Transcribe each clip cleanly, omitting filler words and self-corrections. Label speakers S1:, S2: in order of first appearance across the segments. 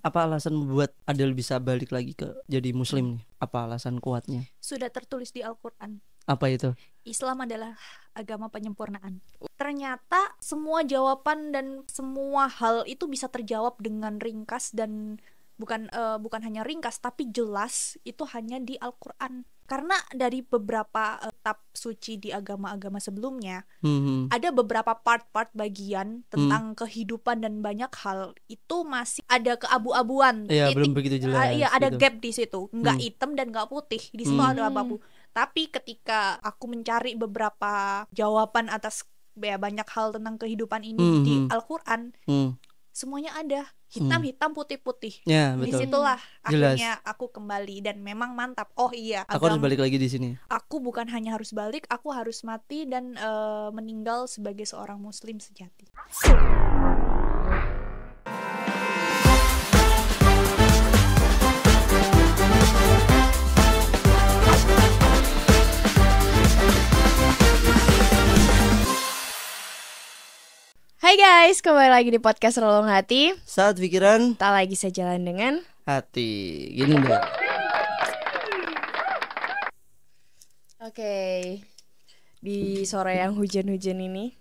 S1: Apa alasan membuat Adel bisa balik lagi ke jadi muslim nih? Apa alasan kuatnya?
S2: Sudah tertulis di Al-Quran.
S1: Apa itu?
S2: Islam adalah agama penyempurnaan. Ternyata semua jawaban dan semua hal itu bisa terjawab dengan ringkas dan bukan hanya ringkas tapi jelas, itu hanya di Al-Quran. Karena dari beberapa kitab suci di agama-agama sebelumnya, ada beberapa part-part bagian tentang kehidupan dan banyak hal itu masih ada keabu-abuan.
S1: Iya, belum begitu jelas.
S2: Iya, ada
S1: gitu.
S2: gap di situ, nggak hitam dan nggak putih. Di situ ada abu-abu. Tapi ketika aku mencari beberapa jawaban atas banyak hal tentang kehidupan ini di Al-Quran, semuanya ada hitam putih-putih.
S1: Ya, betul.
S2: Disitulah
S1: Jelas.
S2: akhirnya aku kembali dan memang mantap. Oh iya,
S1: Aku harus balik lagi di sini.
S2: Aku bukan hanya harus balik, aku harus mati dan meninggal sebagai seorang muslim sejati.
S3: Hai guys, kembali lagi di podcast Relung Hati.
S1: Saat pikiran
S3: Tak lagi sejalan dengan
S1: hati. Gini deh.
S3: Oke. Di sore yang hujan-hujan ini.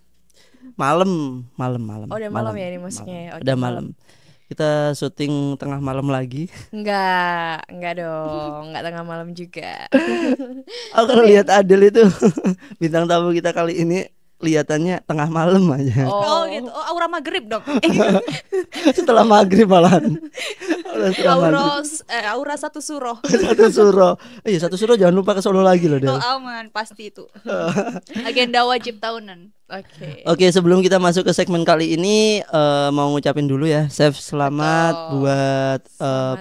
S1: Malam.
S3: Oh, udah malam ya ini maksudnya ya?
S1: Udah malam. Kita syuting tengah malam lagi.
S3: Enggak dong, enggak tengah malam juga.
S1: Aku kalau lihat Adel itu bintang tamu kita kali ini kelihatannya tengah malam aja.
S2: Oh gitu. Oh, aura maghrib dong.
S1: Setelah maghrib malahan.
S2: Aura satu suroh.
S1: Satu suro. Iya, satu suro jangan lupa ke Solo lagi loh, Del.
S2: Oh aman, pasti itu. Agenda wajib tahunan.
S1: Oke, sebelum kita masuk ke segmen kali ini, mau ngucapin dulu ya, Chef, selamat buat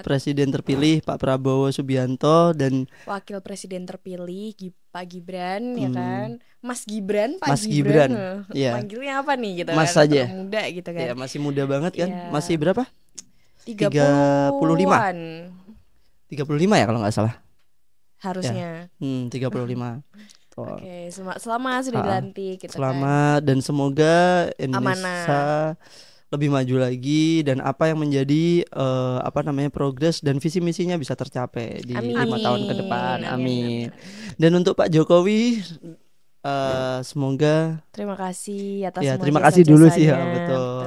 S1: Presiden terpilih Pak Prabowo Subianto dan
S3: Wakil Presiden terpilih Pak Gibran, ya kan? Mas Gibran, Pak
S1: Mas Gibran.
S3: Iya. Panggilnya apa nih gitu
S1: Mas
S3: kan?
S1: saja.
S3: Muda gitu kan.
S1: Ya, masih muda banget kan?
S3: Iya.
S1: Masih berapa?
S3: 35-an
S1: 35 ya kalau nggak salah.
S3: harusnya.
S1: 35.
S3: Oke, selamat sudah dilantik gitu
S1: selamat kan. Dan semoga Indonesia lebih maju lagi dan apa yang menjadi progres dan visi misinya bisa tercapai di 5 tahun ke depan. Amin. Dan untuk Pak Jokowi semoga
S3: terima kasih atas
S1: ya,
S3: semua
S1: terima kasih dulu sih ya,
S3: jasa-jasanya.
S1: betul.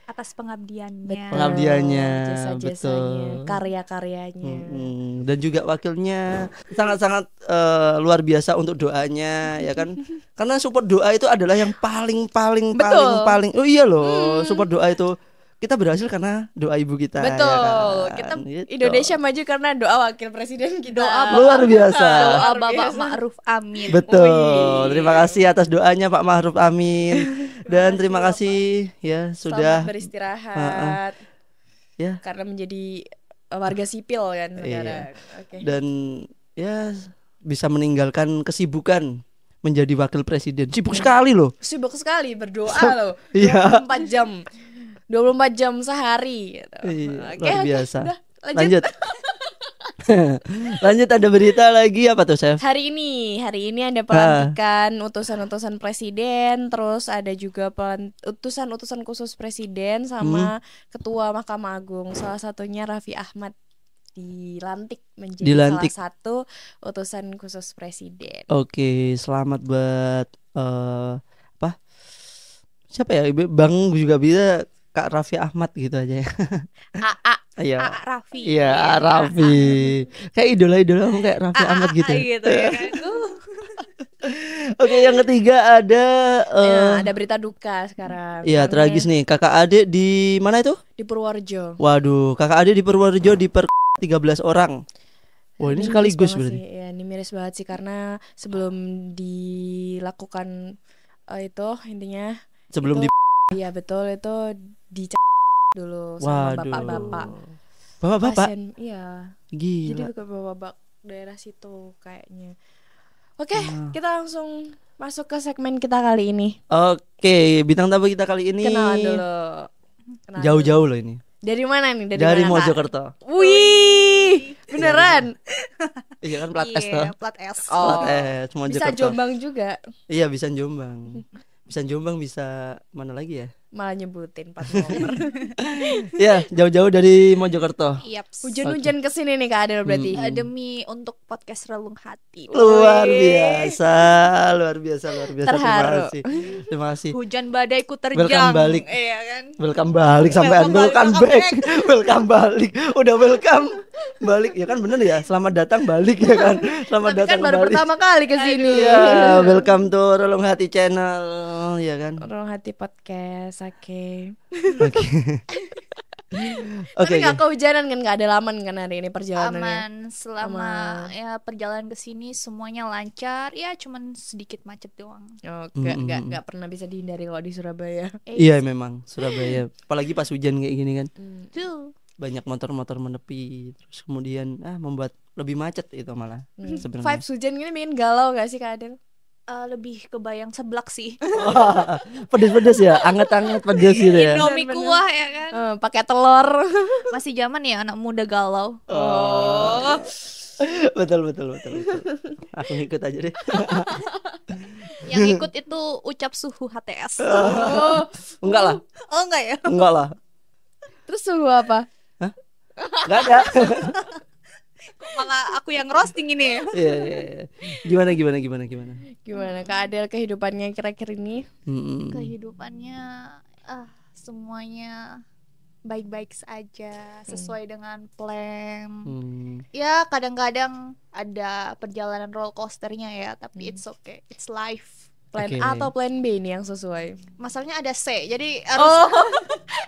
S2: Atas pengabdiannya.
S1: Pengabdiannya,
S3: jasa-jasanya, karya-karyanya.
S1: Dan juga wakilnya sangat-sangat luar biasa untuk doanya, ya kan? Karena support doa itu adalah yang paling. Oh iya loh, support doa itu kita berhasil karena doa ibu kita.
S3: Betul.
S1: Ya kan?
S3: Kita
S1: gitu.
S3: Indonesia maju karena doa wakil presiden kita.
S1: Luar biasa.
S2: Doa Bapak Ma'ruf Amin.
S1: Betul. Terima kasih atas doanya Pak Ma'ruf Amin. Dan terima kasih ya sudah
S3: selamat beristirahat.
S1: Ya.
S3: Karena menjadi warga sipil kan negara.
S1: Iya. Dan ya bisa meninggalkan kesibukan menjadi wakil presiden. Sibuk sekali loh.
S3: Sibuk sekali berdoa loh.
S1: Iya.
S3: 24 jam sehari gitu.
S1: Luar biasa.
S3: Udah,
S1: lanjut. Lanjut, ada berita lagi apa tuh, Chef?
S3: Hari ini ada pelantikan utusan-utusan presiden, terus ada juga utusan-utusan khusus presiden sama ketua Mahkamah Agung. Salah satunya Raffi Ahmad dilantik menjadi salah satu utusan khusus presiden.
S1: Oke, selamat buat siapa ya? Bang juga bisa Kak Raffi Ahmad gitu aja ya. Iya.
S2: Raffi.
S1: Iya, Raffi. Kayak idola kayak Raffi Ahmad gitu.
S2: Gitu ya kan.
S1: Oke, yang ketiga ada
S3: ada berita duka sekarang.
S1: Iya, tragis nih. Kakak adik di mana itu?
S3: Di Purworejo.
S1: Waduh, kakak adik di Purworejo 13 orang. Wah, ini sekaligus berarti.
S3: Ya, ini miris banget sih karena sebelum dilakukan itu intinya
S1: sebelum
S3: iya betul itu dulu sama bapak-bapak.
S1: Bapak-bapak?
S3: Iya.
S1: Gila.
S3: Jadi bukan bapak-bapak daerah situ kayaknya. Oke, kita langsung masuk ke segmen kita kali ini.
S1: Oke, bintang tamu kita kali ini.
S3: Kenalan dulu.
S1: Jauh-jauh loh ini.
S3: Dari mana nih?
S1: Dari
S3: mana,
S1: Mojokerto.
S3: Wih, beneran?
S1: Iya kan plat S tuh.
S2: Plat S.
S1: Plat S Mojokerto.
S3: Bisa Jombang juga.
S1: Iya, bisa Jombang. Bisa Jombang, bisa mana lagi ya?
S3: Malah nyebutin 4 nomor.
S1: Ya, jauh-jauh dari Mojokerto.
S2: Yaps.
S3: Hujan-hujan kesini nih Kak Adel berarti.
S2: Demi untuk podcast Relung Hati.
S1: Luar biasa.
S3: Terharu.
S1: Terima kasih.
S2: Hujan badaiku terjang.
S1: Welcome balik.
S2: Iya kan?
S1: Welcome balik sampean. Welcome back. Welcome balik. Udah welcome balik ya kan, bener ya? Selamat datang balik ya kan. Selamat datang
S3: kan baru
S1: balik.
S3: pertama kali kesini.
S1: Ya, welcome to Relung Hati channel ya kan.
S3: Relung Hati podcast. Oke.
S1: Oke.
S3: Tapi nggak kehujanan kan, nggak ada laman kan hari ini perjalanannya?
S2: Aman selama ya perjalanan ke sini semuanya lancar. Ya cuman sedikit macet doang.
S3: Oh, nggak pernah bisa dihindari kalau di Surabaya.
S1: Iya memang Surabaya. Apalagi pas hujan kayak gini kan.
S2: Tuh.
S1: Banyak motor-motor menepi, terus kemudian membuat lebih macet itu malah sebenarnya.
S3: Vibes hujan gini bikin galau gak sih Kak Adel?
S2: Lebih kebayang seblak sih.
S1: Pedes-pedes ya, anget-anget pedes gitu ya.
S2: Indomie kuah ya kan.
S3: Pakai telur.
S2: Masih zaman ya anak muda galau.
S3: Oh.
S1: Betul. Aku ngikut aja deh.
S2: Yang ikut itu ucap suhu HTS.
S1: Enggak lah.
S2: Oh enggak ya?
S1: Enggak lah.
S3: Terus suhu apa?
S1: Enggak ada.
S2: Malah aku yang roasting ini.
S1: Iya. Gimana?
S3: Gimana Kak Adel kehidupannya kira-kira ini?
S2: Kehidupannya semuanya baik-baik saja, sesuai dengan plan. Ya kadang-kadang ada perjalanan roller coasternya ya, tapi it's okay, it's life.
S3: Plan A atau plan B nih yang sesuai?
S2: Masalahnya ada C, jadi harus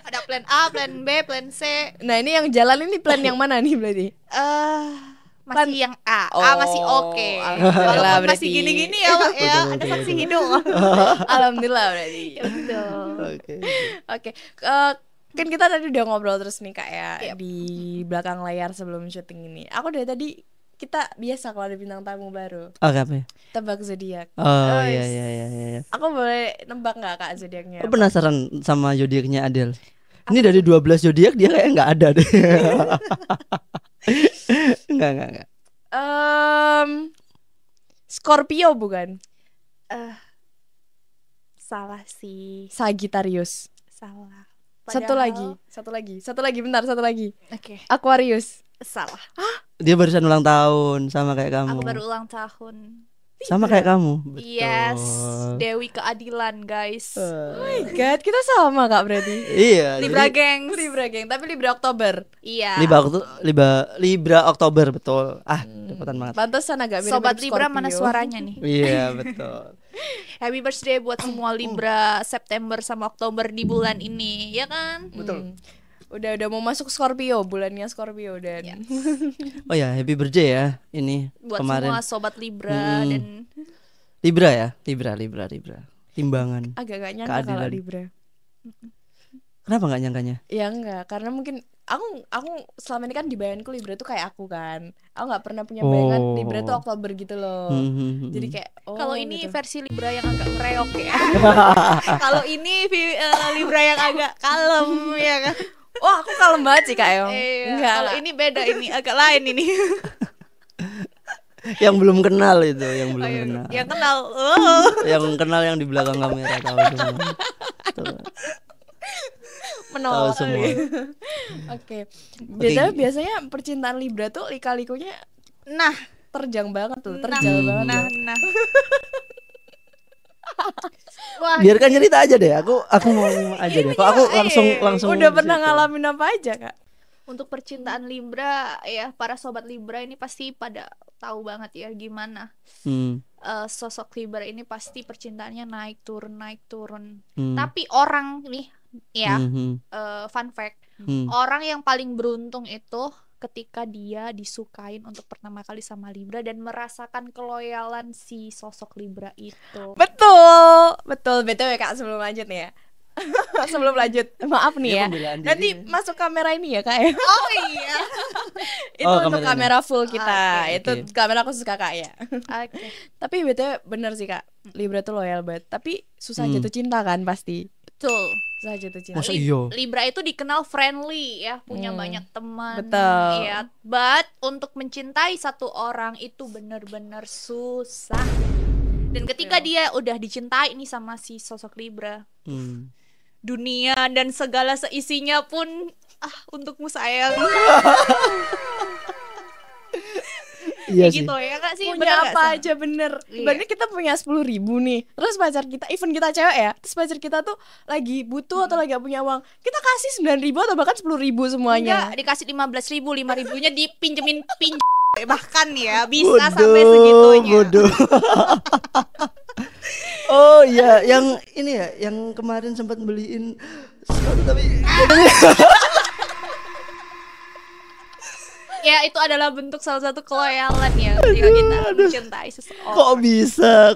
S2: ada plan A, plan B, plan C.
S3: Nah ini yang jalan ini plan yang mana nih berarti?
S2: Masih yang A, A masih oke.
S3: Alhamdulillah
S2: Walaupun masih
S3: berarti.
S2: gini-gini ya, Pak, ya ada saksi hidup.
S3: Alhamdulillah berarti.
S2: Betul.
S3: Oke. Kan kita tadi udah ngobrol terus nih Kak ya di belakang layar sebelum syuting ini. Aku dari tadi kita biasa kalau ada bintang tamu baru.
S1: Oke apa ya?
S3: Tebak zodiak.
S1: Oh iya.
S3: Aku boleh nebak nggak Kak zodiaknya?
S1: Aku penasaran sama zodiaknya Adel. Ini dari 12 zodiak dia kayak nggak ada deh. Enggak.
S3: Scorpio bukan?
S2: Salah sih.
S3: Sagittarius.
S2: Salah.
S3: Satu lagi, bentar, satu lagi.
S2: Oke.
S3: Aquarius.
S2: Salah.
S1: Dia barusan ulang tahun sama kayak kamu.
S2: Aku baru ulang tahun.
S1: Sama kayak kamu. Betul.
S2: Yes, Dewi Keadilan guys.
S3: Oh my god, kita sama Kak berarti.
S1: Iya.
S2: Libra geng.
S3: Libra geng, tapi Libra Oktober.
S2: Iya.
S1: Libra Oktober betul. Cepatan banget.
S3: Pantesan agak mirip
S2: Sobat Libra mana suaranya nih?
S1: Iya betul.
S2: Happy birthday buat semua Libra September sama Oktober di bulan ini, ya kan?
S1: Betul.
S3: Udah mau masuk Scorpio, bulannya Scorpio dan.
S1: Oh ya, happy birthday ya ini
S2: Buat
S1: kemarin.
S2: semua sobat Libra dan
S1: Libra ya, Libra. Timbangan.
S3: Agak gak nyangka
S1: Keadilan.
S3: kalau Libra.
S1: Kenapa nggak nyangkanya?
S3: Ya enggak, karena mungkin aku selama ini kan di bayanganku Libra tuh kayak aku kan. Aku nggak pernah punya bayangan Libra tuh Oktober gitu loh. Jadi kayak
S2: kalau ini
S3: gitu.
S2: versi Libra yang agak mereok ya. Kalau ini Libra yang agak kalem ya kan.
S3: Wah, aku kalem banget sih Kak Yong.
S2: Enggak. Kalau ini beda, ini agak lain ini.
S1: Yang belum kenal itu, yang belum kenal.
S2: Yang kenal.
S1: Yang kenal yang di belakang kamera tahu semua. Tahu semua.
S3: Oke. Biasanya percintaan Libra tuh lika-likunya terjang banget tuh, terjal banget.
S2: Nah. Wah,
S1: Biarkan cerita aja deh. Aku mau aja deh. Kok aku langsung
S3: udah pernah ngalamin apa aja Kak?
S2: untuk percintaan Libra ya, para sobat Libra ini pasti pada tahu banget ya gimana sosok Libra ini pasti percintaannya naik turun. Tapi orang nih ya fun fact, orang yang paling beruntung itu ketika dia disukain untuk pertama kali sama Libra dan merasakan keloyalan si sosok Libra itu.
S3: Betul. BTW Kak, sebelum lanjut nih ya. Sebelum lanjut, maaf nih ya. Nanti masuk kamera ini ya Kak ya.
S2: Oh iya.
S3: Itu untuk kamera full kita.
S2: Okay.
S3: Itu kamera khusus Kakak ya.
S2: Okay.
S3: Tapi BTW bener sih Kak, Libra tuh loyal banget. Tapi susah jatuh cinta kan pasti.
S2: Betul.
S3: Susah jatuh cinta.
S1: Masa iya?
S2: Libra itu dikenal friendly ya, punya banyak teman.
S3: Betul.
S2: Ya, but untuk mencintai satu orang itu benar-benar susah. Dan ketika dia udah dicintai nih sama si sosok Libra, dunia dan segala seisinya pun untukmu sayang.
S1: Iya
S2: gitu ya Kak sih.
S3: Punya apa aja bener.
S2: Iya.
S3: Berarti kita punya 10.000 nih. Terus pacar kita, even kita cewek ya, terus pacar kita tuh lagi butuh atau lagi gak punya uang, kita kasih 9.000 atau bahkan 10.000 semuanya.
S2: Enggak, dikasih 15.000, 5.000-nya dipinjemin bahkan ya bisa sampai segitunya.
S1: Bodoh. Oh iya, yang ini ya, yang kemarin sempat beliin sesuatu tapi
S2: ya itu adalah bentuk salah satu keloyalan ya ketika kita mencintai seseorang.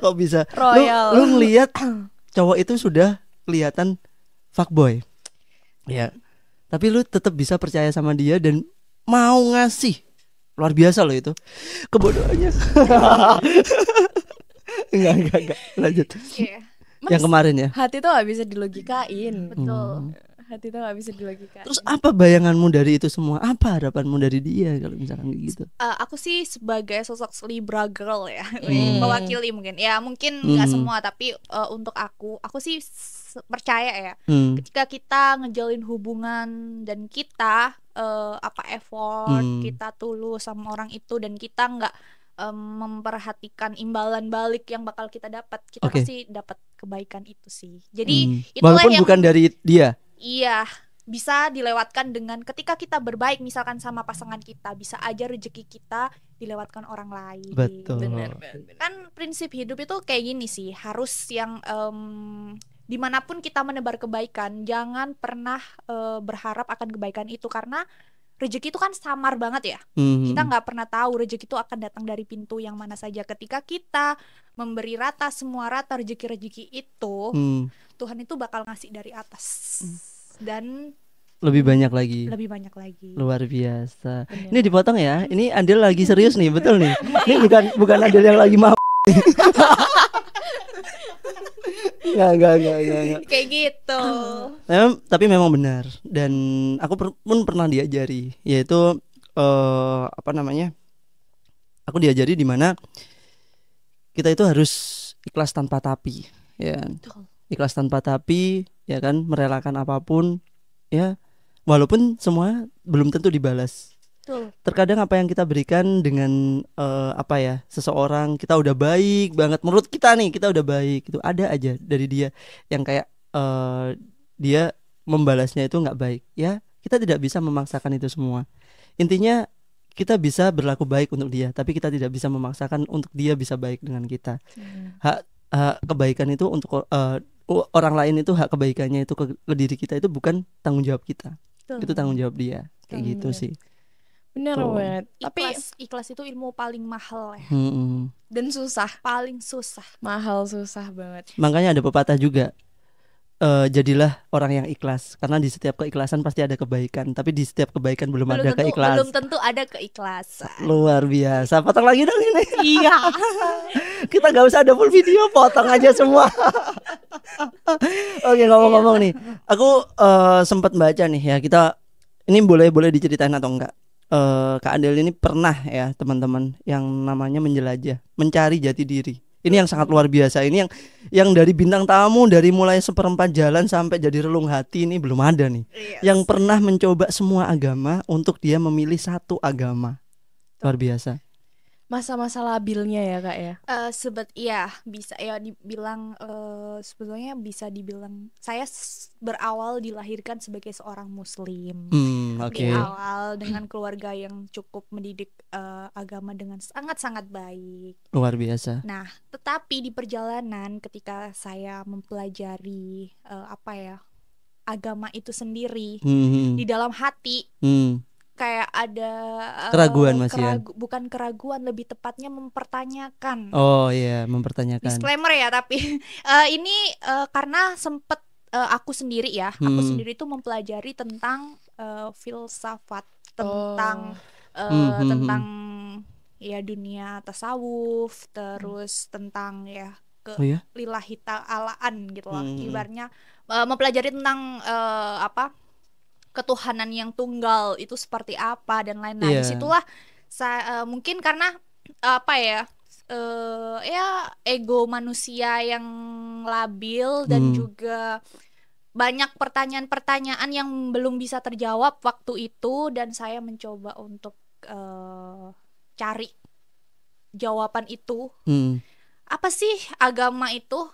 S1: Kok bisa
S3: Royal.
S1: lu ngelihat cowok itu sudah kelihatan fuckboy ya, tapi lu tetap bisa percaya sama dia dan mau ngasih. Luar biasa loh itu kebodohannya. enggak lanjut.
S2: Iya.
S1: Yang kemarin ya,
S3: Hati tuh gak bisa dilogikain.
S2: Betul.
S3: Hati tuh gak bisa dilogikain.
S1: Terus apa bayanganmu dari itu semua? Apa harapanmu dari dia kalau misalkan kayak gitu?
S2: Aku sih sebagai sosok Libra girl ya, mewakili mungkin. Ya mungkin nggak semua, tapi untuk aku sih percaya ya. Ketika kita ngejalin hubungan dan kita effort, kita tulus sama orang itu dan kita nggak memperhatikan imbalan balik yang bakal kita dapat, kita pasti dapat kebaikan itu sih. Jadi itulah
S1: walaupun
S2: yang
S1: bukan dari dia.
S2: Iya, bisa dilewatkan dengan ketika kita berbaik misalkan sama pasangan kita, bisa aja rezeki kita dilewatkan orang lain.
S1: Betul.
S3: Bener.
S2: Kan prinsip hidup itu kayak gini sih, harus yang dimanapun kita menebar kebaikan, jangan pernah berharap akan kebaikan itu, karena rezeki itu kan samar banget ya. Kita nggak pernah tahu rezeki itu akan datang dari pintu yang mana saja. Ketika kita memberi rata semua rata rezeki itu, Tuhan itu bakal ngasih dari atas dan
S1: lebih banyak lagi. Luar biasa.
S3: Bener.
S1: Ini dipotong ya. Ini Adel lagi serius nih, betul nih. Ini bukan Adel yang lagi mau. Enggak.
S2: kayak gitu.
S1: Tapi memang benar, dan aku pun pernah diajari, yaitu aku diajari di mana kita itu harus ikhlas tanpa tapi, ya. Ikhlas tanpa tapi, ya kan, merelakan apapun, ya, walaupun semua belum tentu dibalas. Terkadang apa yang kita berikan dengan seseorang, kita udah baik banget, menurut kita nih kita udah baik, itu ada aja dari dia yang kayak dia membalasnya itu nggak baik. Ya kita tidak bisa memaksakan itu semua. Intinya kita bisa berlaku baik untuk dia, tapi kita tidak bisa memaksakan untuk dia bisa baik dengan kita. Hak kebaikan itu untuk orang lain, itu hak kebaikannya itu ke diri kita, itu bukan tanggung jawab kita. Itu tanggung jawab dia. Kayak gitu sih.
S3: Bener banget. Tapi
S2: Ikhlas itu ilmu paling mahal ya.
S3: dan susah.
S2: Paling susah.
S3: Mahal, susah banget.
S1: Makanya ada pepatah juga, jadilah orang yang ikhlas, karena di setiap keikhlasan pasti ada kebaikan, tapi di setiap kebaikan belum ada keikhlasan.
S2: Belum tentu ada keikhlasan.
S1: Luar biasa. Potong lagi dong ini.
S2: Iya.
S1: Kita gak usah ada full video, potong aja semua. Oke, ngomong-ngomong nih, aku sempat baca nih ya, kita ini boleh diceritain atau enggak? Kak Adel ini pernah ya teman-teman yang namanya menjelajah, mencari jati diri. Ini yang sangat luar biasa. Ini yang dari bintang tamu, dari mulai seperempat jalan sampai jadi relung hati, ini belum ada nih. Yang pernah mencoba semua agama untuk dia memilih satu agama. Luar biasa.
S3: Masa-masa labilnya ya Kak ya.
S2: Bisa ya dibilang, sebetulnya bisa dibilang saya berawal dilahirkan sebagai seorang muslim. Di awal dengan keluarga yang cukup mendidik agama dengan sangat-sangat baik.
S1: Luar biasa.
S2: Nah, tetapi di perjalanan ketika saya mempelajari agama itu sendiri, di dalam hati kayak ada
S1: keraguan masih
S2: bukan keraguan, lebih tepatnya mempertanyakan.
S1: Oh iya, mempertanyakan.
S2: Disclaimer ya, tapi ini karena sempet aku sendiri itu mempelajari tentang filsafat, tentang tentang ya dunia tasawuf, terus tentang lillahi ta'alaan gitu loh. Ibaratnya mempelajari tentang ketuhanan yang tunggal itu seperti apa dan lain-lain. Disitulah mungkin karena ego manusia yang labil dan juga banyak pertanyaan-pertanyaan yang belum bisa terjawab waktu itu, dan saya mencoba untuk cari jawaban itu. Apa sih agama itu?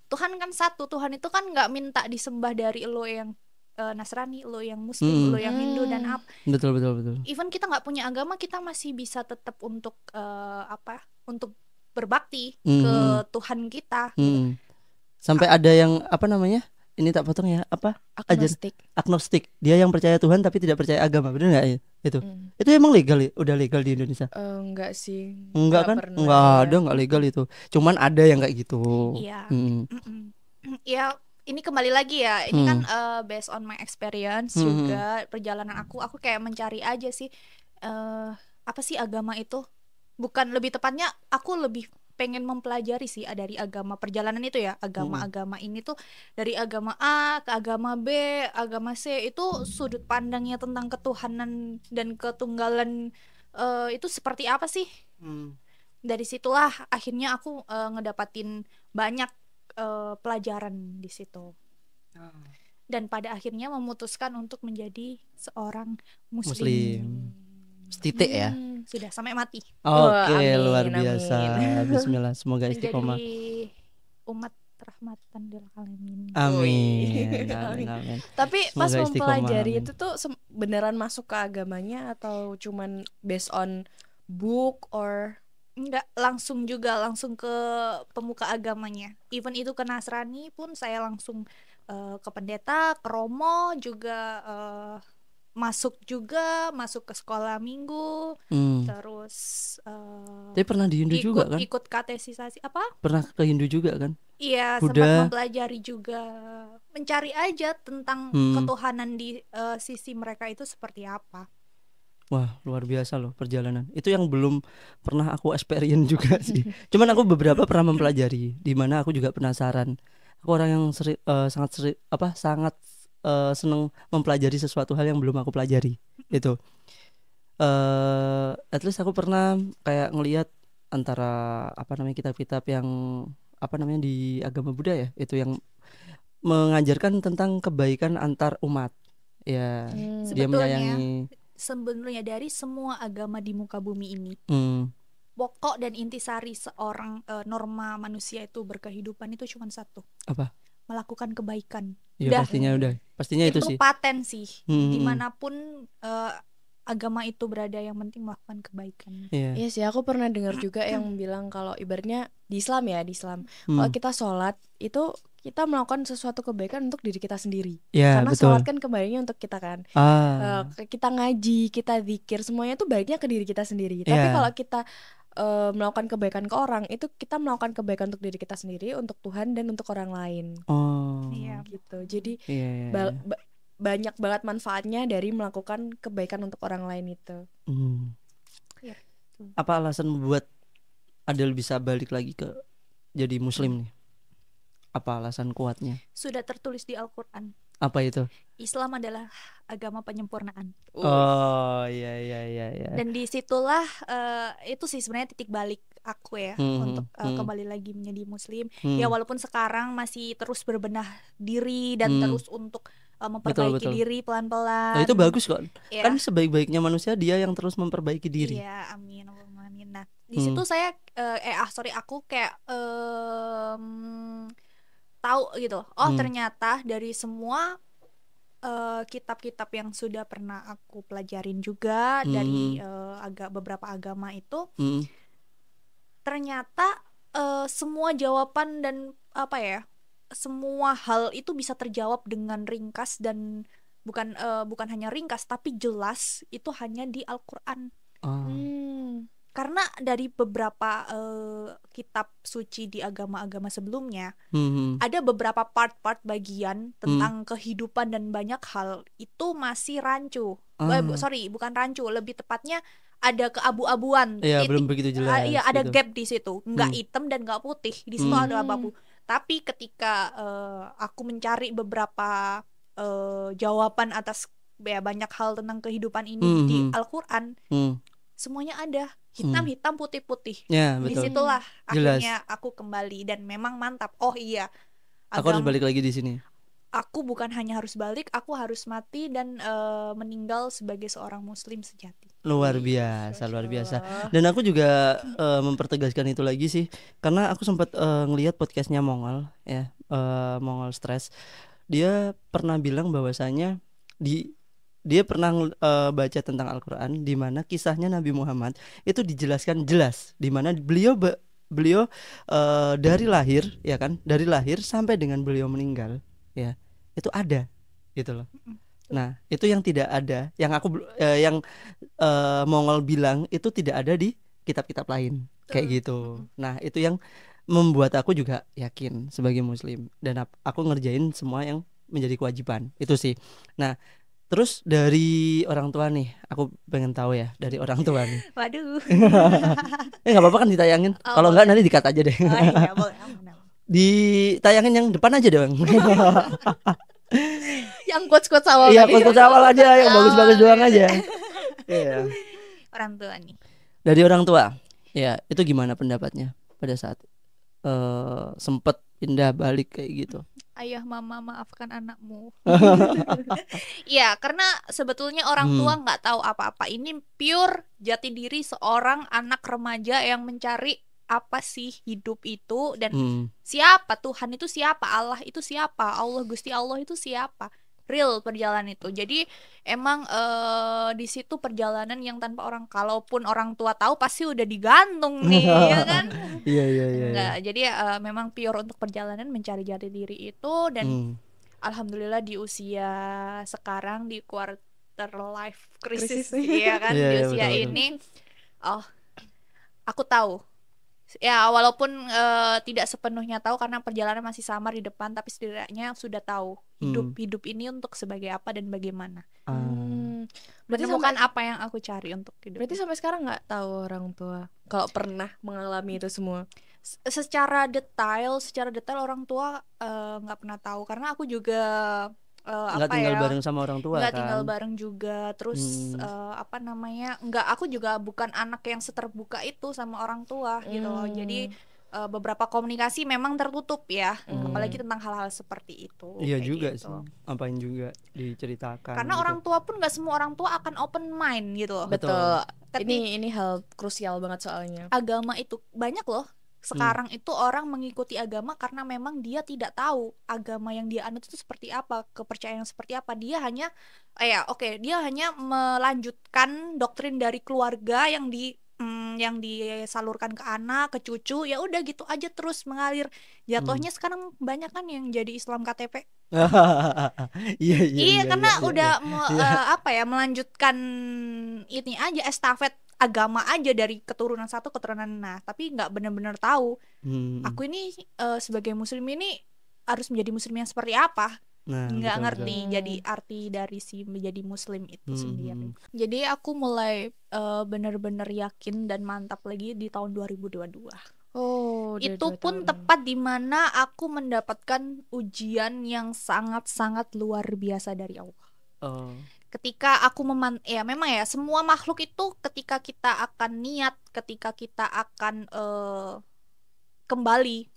S2: Tuhan kan satu. Tuhan itu kan nggak minta disembah dari lo yang Nasrani, lo yang Muslim, lo yang Hindu dan apa.
S1: Betul.
S2: Even kita nggak punya agama, kita masih bisa tetap untuk untuk berbakti ke Tuhan kita. Gitu.
S1: Sampai ada yang apa namanya? Ini tak potong ya, apa? Agnostik. Dia yang percaya Tuhan tapi tidak percaya agama, benar nggak ya? Itu emang legal ya? Udah legal di Indonesia?
S3: Enggak sih.
S1: Enggak kan? Enggak ada, enggak legal itu. Cuman ada yang kayak gitu.
S2: Iya. Ya, ini kembali lagi ya. Ini kan based on my experience juga, perjalanan aku kayak mencari aja sih apa sih agama itu? Bukan, lebih tepatnya aku lebih pengen mempelajari sih dari agama, perjalanan itu ya, agama-agama ini tuh dari agama A ke agama B, agama C, itu sudut pandangnya tentang ketuhanan dan ketunggalan itu seperti apa sih? Dari situlah akhirnya aku ngedapatin banyak pelajaran di situ. Dan pada akhirnya memutuskan untuk menjadi seorang muslim.
S1: Titik ya.
S2: Sudah sampai mati.
S1: Oke, luar biasa. Bismillah, semoga istiqomah.
S2: Menjadi umat rahmatan lil alamin.
S1: Amin.
S3: Tapi
S1: Semoga
S3: pas mempelajari
S1: istiqomah.
S3: itu tuh beneran masuk ke agamanya atau cuman based on book or
S2: Enggak, langsung ke pemuka agamanya. Even itu ke Nasrani pun saya langsung ke pendeta, ke romo juga, masuk ke sekolah minggu, terus
S1: Tapi pernah di Hindu juga kan?
S2: Ikut katesisasi apa?
S1: Pernah ke Hindu juga kan?
S2: Iya,
S1: Buddha.
S2: sempat mempelajari juga, mencari aja tentang ketuhanan di sisi mereka itu seperti apa.
S1: Wah, luar biasa loh perjalanan. Itu yang belum pernah aku experience juga sih. Cuman aku beberapa pernah mempelajari, di mana aku juga penasaran. Aku orang yang sangat seneng mempelajari sesuatu hal yang belum aku pelajari. Itu at least aku pernah kayak ngelihat antara kitab-kitab yang di agama Buddha ya, itu yang mengajarkan tentang kebaikan antar umat. Ya, dia menyayangi.
S2: Sebenarnya dari semua agama di muka bumi ini, pokok dan intisari seorang norma manusia itu berkehidupan itu cuma satu.
S1: Apa?
S2: Melakukan kebaikan.
S1: Ya, pastinya itu sih.
S2: Itu paten sih. Dimanapun agama itu berada, yang penting melakukan kebaikan.
S3: Iya sih, aku pernah dengar juga yang bilang kalau ibaratnya di Islam kalau kita sholat itu kita melakukan sesuatu kebaikan untuk diri kita sendiri. Karena betul. Sholat kan kebaikannya untuk kita kan. Kita ngaji, kita zikir, semuanya tuh baiknya ke diri kita sendiri. Tapi kalau kita melakukan kebaikan ke orang, itu kita melakukan kebaikan untuk diri kita sendiri, untuk Tuhan dan untuk orang lain. Gitu. Jadi banyak banget manfaatnya dari melakukan kebaikan untuk orang lain itu.
S1: Apa alasan membuat Adel bisa balik lagi ke jadi muslim nih? Apa alasan kuatnya?
S2: Sudah tertulis di Al-Quran.
S1: Apa itu?
S2: Islam adalah agama penyempurnaan.
S1: Oh iya.
S2: Dan disitulah itu sih sebenarnya titik balik aku ya, untuk kembali lagi menjadi muslim. Ya walaupun sekarang masih terus berbenah diri dan terus untuk memperbaiki diri pelan-pelan.
S1: Nah, itu bagus kok. Ya. Kan sebaik-baiknya manusia dia yang terus memperbaiki diri.
S2: Iya, amin. Nah, di situ saya aku kayak tahu gitu. Ternyata dari semua kitab-kitab yang sudah pernah aku pelajarin juga dari beberapa agama itu, ternyata semua jawaban dan semua hal itu bisa terjawab dengan ringkas, dan bukan hanya ringkas tapi jelas, itu hanya di Al-Quran. Karena dari beberapa kitab suci di agama-agama sebelumnya, ada beberapa part-part bagian tentang kehidupan dan banyak hal itu masih rancu. Bukan rancu, lebih tepatnya ada keabu-abuan.
S1: Iya, belum begitu jelas.
S2: Iya, ada
S1: gitu.
S2: gap di situ, nggak hitam dan nggak putih. Di situ ada abu-abu. Tapi ketika aku mencari beberapa jawaban atas banyak hal tentang kehidupan ini di Al-Quran, semuanya ada. Hitam-hitam, putih-putih.
S1: Ya, betul.
S2: Disitulah
S1: jelas.
S2: Akhirnya aku kembali dan memang mantap. Oh iya,
S1: aku harus balik lagi di sini.
S2: aku bukan hanya harus balik, aku harus mati dan meninggal sebagai seorang muslim sejati.
S1: Luar biasa, luar biasa. Dan aku juga mempertegaskan itu lagi sih, karena aku sempat ngelihat podcastnya Mongol ya, Mongol Stress. Dia pernah bilang bahwasanya dia pernah baca tentang Al-Quran di mana kisahnya Nabi Muhammad itu dijelaskan jelas, di mana beliau dari lahir ya kan, dari lahir sampai dengan beliau meninggal ya, itu ada gitu loh. Nah, itu yang tidak ada, yang Mongol bilang itu tidak ada di kitab-kitab lain kayak gitu. Nah, itu yang membuat aku juga yakin sebagai muslim, dan aku ngerjain semua yang menjadi kewajiban itu sih. Nah, terus dari orang tua nih, aku pengen tahu ya dari orang tua nih.
S2: Waduh.
S1: Nggak apa-apa kan ditayangin. Kalau enggak nanti dikat aja deh.
S2: Iya, boleh.
S1: Ditayangin yang depan aja dong.
S3: Yang quotes-quotes awal.
S1: Iya, quotes awal aja, yang bagus-bagus doang aja. Iya.
S2: Orang tua nih.
S1: Dari orang tua, ya itu gimana pendapatnya pada saat sempet pindah balik kayak gitu?
S2: Ayah, mama, maafkan anakmu. Iya, karena sebetulnya orang tua nggak tahu apa-apa. Ini pure jati diri seorang anak remaja yang mencari apa sih hidup itu, dan siapa Tuhan itu, siapa Allah itu, siapa Allah, Gusti Allah itu siapa, real perjalanan itu. Jadi emang di situ perjalanan yang tanpa orang, kalaupun orang tua tahu pasti udah digantung nih, ya kan?
S1: Iya.
S2: Nggak, jadi memang pure untuk perjalanan mencari jati diri itu, dan alhamdulillah di usia sekarang, di quarter life crisis, ya kan, di usia betul. Ini, aku tahu. Ya walaupun tidak sepenuhnya tahu karena perjalanan masih samar di depan, tapi setidaknya sudah tahu hidup ini untuk sebagai apa dan bagaimana. Menemukan apa yang aku cari untuk hidup.
S3: Berarti sampai sekarang nggak tahu orang tua kalau pernah mengalami itu semua?
S2: Secara detail orang tua nggak pernah tahu, karena aku juga
S1: nggak tinggal bareng sama orang tua,
S2: nggak tinggal bareng juga, terus nggak, aku juga bukan anak yang seterbuka itu sama orang tua gitu loh. Jadi beberapa komunikasi memang tertutup ya, apalagi tentang hal-hal seperti itu.
S1: Iya juga
S2: gitu.
S1: sih, apain juga diceritakan.
S2: Karena
S1: gitu.
S2: Orang tua pun nggak semua orang tua akan open mind gitu loh.
S3: Betul.
S2: Tapi
S3: ini hal krusial banget soalnya.
S2: Agama itu banyak loh. Sekarang itu orang mengikuti agama karena memang dia tidak tahu agama yang dia anut itu seperti apa, kepercayaan yang seperti apa. Dia hanya dia hanya melanjutkan doktrin dari keluarga yang disalurkan ke anak, ke cucu, ya udah gitu aja terus mengalir. Jatuhnya sekarang banyak kan yang jadi Islam KTP. Iya, karena udah melanjutkan ini aja, estafet agama aja dari keturunan satu keturunan, tapi nggak benar-benar tahu aku ini sebagai muslim ini harus menjadi muslim yang seperti apa. Nggak ngerti jadi arti dari si menjadi muslim itu sendiri. Jadi aku mulai benar-benar yakin dan mantap lagi di tahun 2022. Itu pun tepat di mana aku mendapatkan ujian yang sangat-sangat luar biasa dari Allah. Ketika aku memang ya semua makhluk itu ketika kita akan niat, ketika kita akan kembali,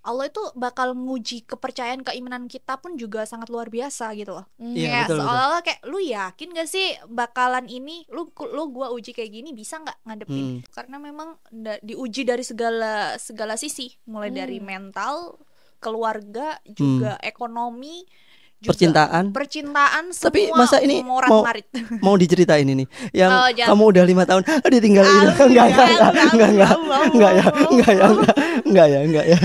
S2: Allah itu bakal nguji kepercayaan, keimanan kita pun juga sangat luar biasa gitu loh.
S1: Iya, betul.
S2: Kayak lu yakin gak sih bakalan ini, lu gua uji kayak gini bisa nggak ngadepin? Karena memang diuji dari segala sisi, mulai dari mental, keluarga, juga ekonomi, juga percintaan semua.
S1: Tapi masa ini mau diceritain ini yang kamu udah 5 tahun ditinggalin? Enggak ya.